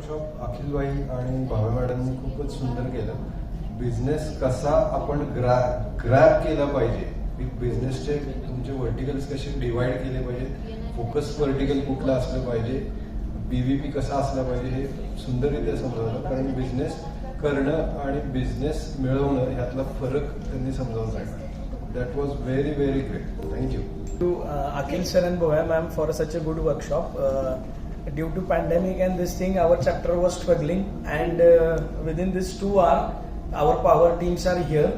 Workshop अखिलबाई आणि भावे मॅडमनी खूपच सुंदर केलं. बिझनेस कसा आपण ग्रॅब केला पाहिजे, बिझनेसचे तुमचे व्हर्टिकल्स कसे डिवाइड केले पाहिजे, फोकस व्हर्टिकल कुठला असलं पाहिजे, BVP कसा असला पाहिजे हे सुंदररित्या समजावलं. कारण बिझनेस करणं आणि बिझनेस मिळवणं ह्यातला फरक त्यांनी समजावून सांगितलं. That was very very great. Thank you. To Akhil sir and Bhavya ma'am for such a good workshop. Due to pandemic and this thing, our chapter was struggling, and within this 2 hours, our power teams are here.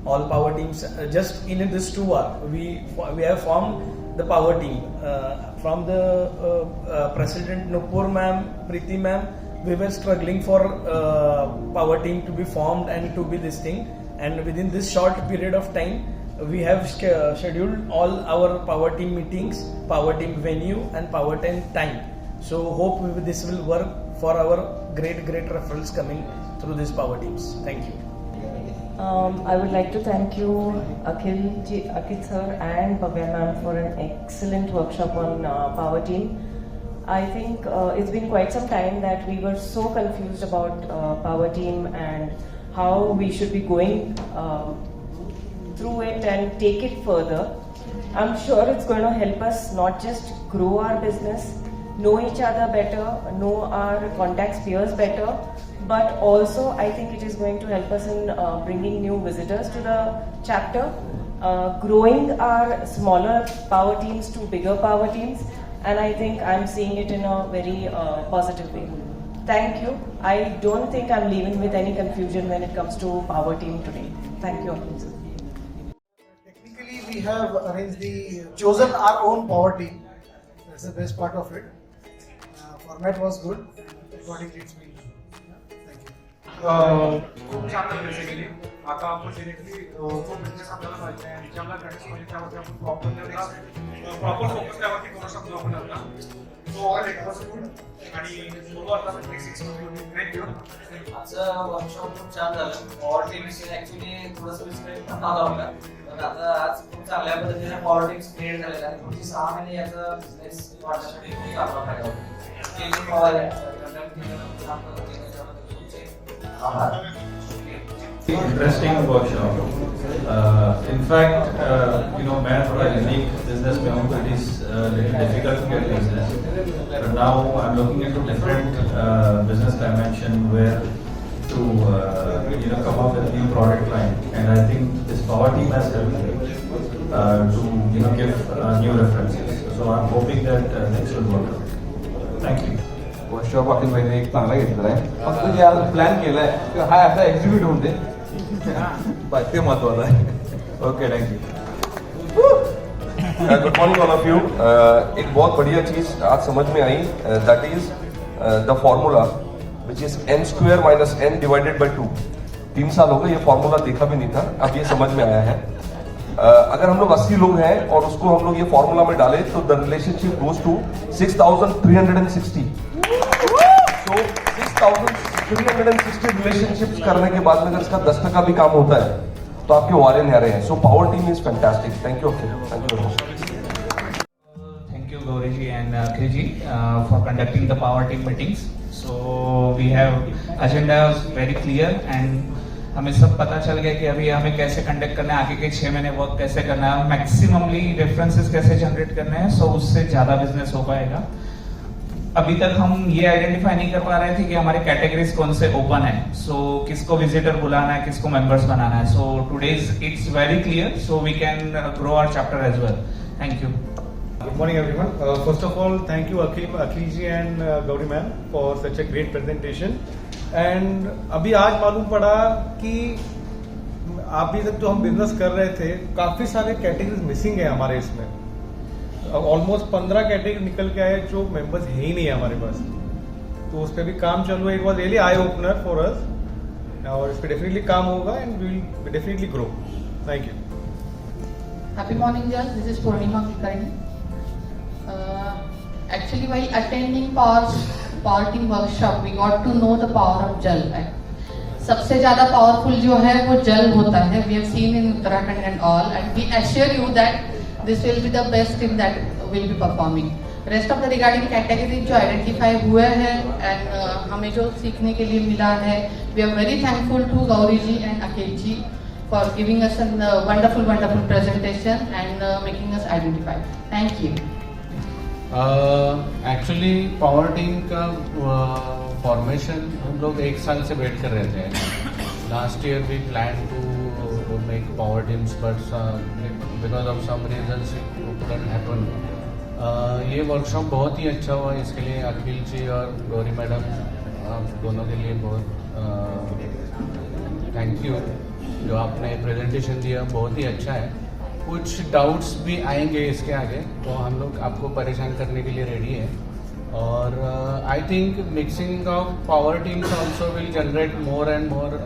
All power teams just in this 2 hours, we have formed the power team. From the President Nupur ma'am, Preeti ma'am, we were struggling for power team to be formed and to be this thing. And within this short period of time, we have scheduled all our power team meetings, power team venue and power team time. So hope this will work for our great referrals coming through these power teams. Thank you. I would like to thank you Akhil sir and Bhavya ma'am for an excellent workshop on power team. I think it's been quite some time that we were so confused about power team and how we should be going through it and take it further. I'm sure it's going to help us not just grow our business, know each other better, know our contacts peers better, but also I think it is going to help us in bringing new visitors to the chapter, growing our smaller power teams to bigger power teams, and I think I'm seeing it in a very positive way. Thank you. I don't think I'm leaving with any confusion when it comes to power team today. Thank you. We have chosen our own power team. That's the best part of it. Format was good. Accordingly, it's been. Thank you. खूप छान basically आता आपण directly जो business आपल्याला पाहिजे आहे त्याला करायचं म्हणजे त्यावरती आपण प्रॉपर फोकस त्यावरती करू शकतो आपण आता. So all it was good आणि बोलू आता 6 ग्रेट यू. आजचं वर्कशॉप खूप छान झालं. पॉवर टीम्स ऍक्च्युली थोडंसं विस्कळीत आला होता, पण आता आज खूप चांगल्या पद्धतीने पॉवर टीम्स क्रिएट झालेल्या आणि पुढची 6 महिने याचा बिझनेस वाढण्यासाठी खूप चांगला फायदा होतो. Interesting workshop. In fact, मैं थोड़ा unique business में हूँ, it is little difficult to get business. But now I'm looking into different business dimension where to come up with new product line, and I think this power team has helped to give new references. So I'm hoping that things will work out. Thank you. Workshop Akhil भाईने एक चांगला घेतलेला आहे. फक्त जे आज plan केलाय की हा असा एक्झिक्यूट होऊन दे, ते महत्वाचं आहे. Okay, thank you. Good morning all of you. एक बहुत बढ़िया चीज आज समझ में आई, that is the formula which is n² - n divided by 2. 3 साल हो गए ये फॉर्मूला देखा भी नहीं था, अब ये समझ में आया है. अगर हम लोग 80 लोग हैं और उसको हम लोग ये फॉर्मूला में डालें तो द रिलेशनशिप गोज टू 6360. तो 6360 रिलेशनशिप्स करने के बाद में अगर इसका 10% भी काम होता है तो आपके वारे न्यारे हैं. So power team is fantastic. Thank you. Thank you very much. Thank you Gauri ji and Akhil ji for conducting the power team meetings. So we have agendas very clear and हमें सब पता चल गया कि अभी हमें कैसे conduct करना है, आगे के 6 महीने वर्क कैसे करना है, मैक्सिममली रेफरेंसेस कैसे जनरेट करने हैं. सो उससे ज्यादा बिजनेस हो पाएगा. अभी तक हम ये आइडेंटिफाई नहीं कर पा रहे थे कि हमारे कैटेगरीज कौन से ओपन है. सो किसको विजिटर बुलाना है, किसको मेंबर्स बनाना है. So today's it's very clear, so we can grow our chapter as well. Thank you. Good morning everyone. First of all, thank you Akhil ji and Gauri ma'am for such a great presentation. And अभी आज मालूम पड़ा कि अभी तक जो हम business कर रहे थे काफी सारे कैटेगरीज मिसिंग है हमारे इसमें. ऑलमोस्ट 15 कैटेगरी निकल के आए जो मेंबर्स है ही नहीं है हमारे पास. तो उस पर भी काम चालू है. It was really eye opener for us और इस पर डेफिनेटली काम होगा and we will definitely grow. Thank you. Happy morning, Jal. This is Purnima Kulkarni. Actually, while attending power team workshop, we got to know the power of Jal. सबसे ज़्यादा powerful जो है वो जल होता है. We have seen in Uttarakhand and all, and we assure you that this will be the best team that will be performing. Rest of the regarding category जो identify हुए हैं एंड हमें जो सीखने के लिए मिला है, we are very thankful to Gauri ji and Akhil ji for giving us an wonderful presentation and making us identify. Thank you. Actually power team का फॉर्मेशन हम लोग 1 साल से वेट कर रहे थे. Last year we plan to make power teams but because of some reasons it couldn't happen. ये workshop बहुत ही अच्छा हुआ. इसके लिए अखिल जी और गौरी मैडम आप दोनों के लिए बहुत थैंक यू. जो आपने प्रेजेंटेशन दिया बहुत ही अच्छा है. कुछ डाउट्स भी आएंगे इसके आगे, तो हम लोग आपको परेशान करने के लिए रेडी है. और I think mixing of power teams also will generate more and more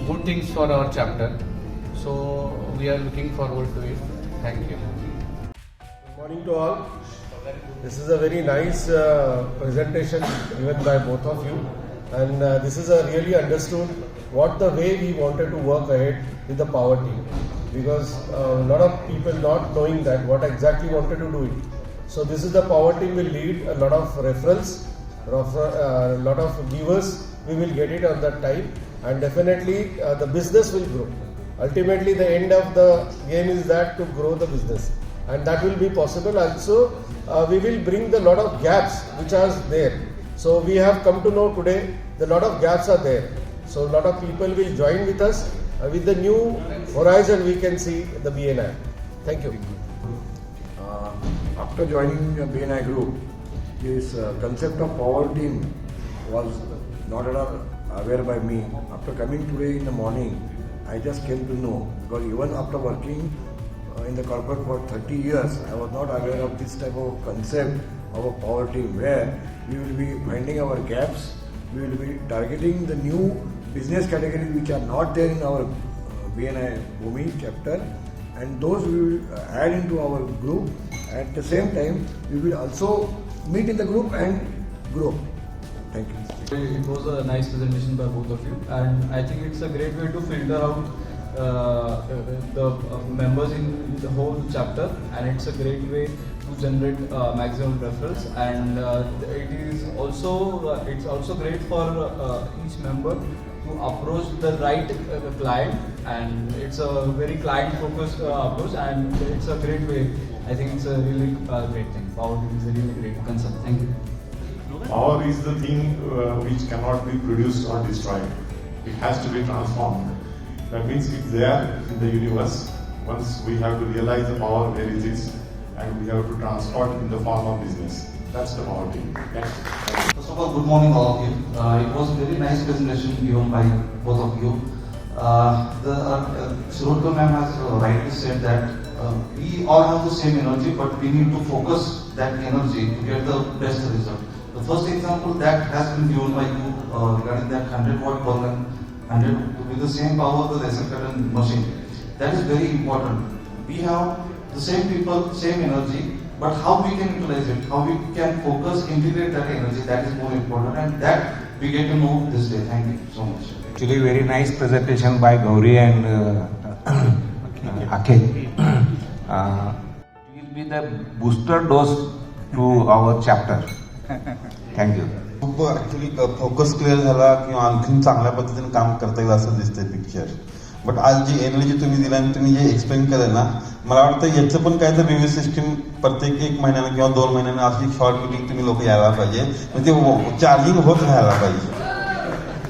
good things for our chapter. So we are looking forward to it. Thank you. Good morning to all. This is a very nice presentation given by both of you, and this is a really understood what the way we wanted to work ahead with the power team, because a lot of people not knowing that what exactly wanted to do it. So this is the power team will lead a lot of referrals, lot of viewers. We will get it on that time, and definitely the business will grow. Ultimately, the end of the game is that to grow the business. And that will be possible. Also, we will bring the lot of gaps which are there. So we have come to know today the lot of gaps are there. So a lot of people will join with us with the new horizon. We can see the BNI. Thank you. After joining the BNI group, this concept of power team was not at all aware by me. After coming today in the morning, I just came to know, because even after working in the corporate for 30 years, I was not aware of this type of concept of a power team, where we will be finding our gaps, we will be targeting the new business categories which are not there in our BNI Bhumi chapter, and those we will add into our group. At the same time, we will also meet in the group and grow. Thank you. It was a nice presentation by both of you, and I think it's a great way to filter out the members in the whole chapter, and it's a great way to generate maximum referrals, and it's also great for each member to approach the right client, and it's a very client focused approach, and it's a great way. I think it's a really great thing. Power team is a really great concept. Thank you. Power is the thing which cannot be produced or destroyed. It has to be transformed. That means it's there in the universe. Once we have to realize the power where it is, and we have to transport in the form of business. That's the power team. Next. First of all, good morning all of you. It was a very nice presentation given by both of you. Shirokar ma'am has rightly said that we all have the same energy, but we need to focus that energy to get the best result. The first example that has been given by you regarding that 100-watt bulb and 100 with the same power of the laser curtain machine. That is very important. We have the same people, same energy, but how we can utilize it, how we can focus, integrate that energy, that is more important, and that we get to know this day. Thank you so much. Actually, very nice presentation by Gauri and Akhil. It will be the booster dose to our chapter. Thank you. खूप actually focus clear झाला किंवा आणखीन चांगल्या पद्धतीने काम करता येईल असं दिसतंय पिक्चर. बट आज जी एनर्जी तुम्ही दिला आणि तुम्ही जे एक्सप्लेन केलं ना, मला वाटतं याचं पण काय तर रिव्ह्यू सिस्टीम प्रत्येक 1 महिन्यानं किंवा 2 महिन्यानं अशी शॉर्ट मिटिंग तुम्ही लोक यायला पाहिजे, म्हणजे चार्जिंग होत राहायला पाहिजे.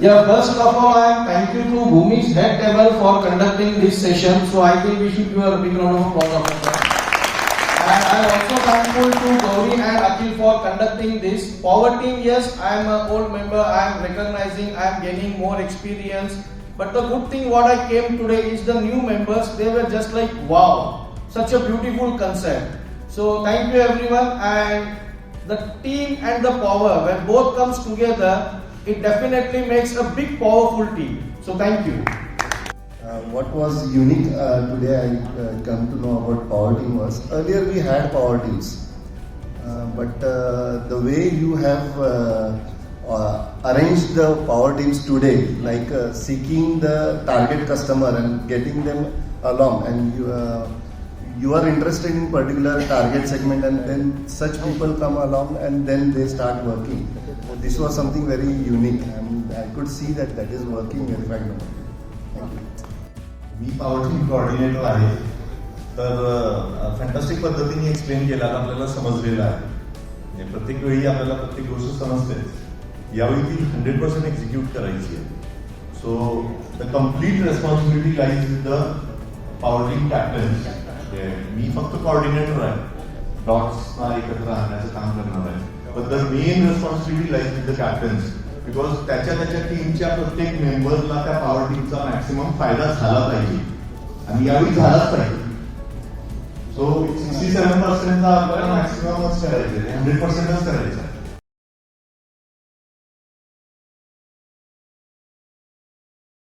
Yeah, first of all, I am thankful to Bhumi's head table for conducting this session. So I think we should give a big round of applause. And I am also thankful to Gauri and Akhil for conducting this. Power team, yes, I am an old member. I am recognizing, I am gaining more experience. But the good thing what I came today is the new members. They were just like, wow, such a beautiful concept. So thank you everyone. And the team and the power, when both comes together, it definitely makes a big powerful team. So thank you. What was unique today I come to know about power team was, earlier we had power teams, but the way you have arranged the power teams today, like seeking the target customer and getting them along, and you are interested in particular target segment, and then such people come along and then they start working. This was something very unique, and I could see that that is working very fine. Thank you. Me power team coordinator आहे. तर fantastic पद्धतीने explain केला आपल्याला समजलेलं आहे. म्हणजे प्रत्येक वेळी आपल्याला प्रत्येक गोष्ट समजते. यावेळी ती 100% एक्झिक्यूट करायची आहे. So the complete responsibility lies with the power team captains. मी फक्त कोऑर्डिनेटर आहे. डॉट्सना एकत्र आणण्याचं काम करणार आहे. But the main responsibility lies with the captains. Because त्याच्या टीमच्या प्रत्येक मेंबरला त्या पॉवर टीमचा मॅक्सिमम फायदा झाला पाहिजे आणि यावेळी झालाच पाहिजे. सो 67% आपल्याला मॅक्सिममच करायचे, 100%च करायचं.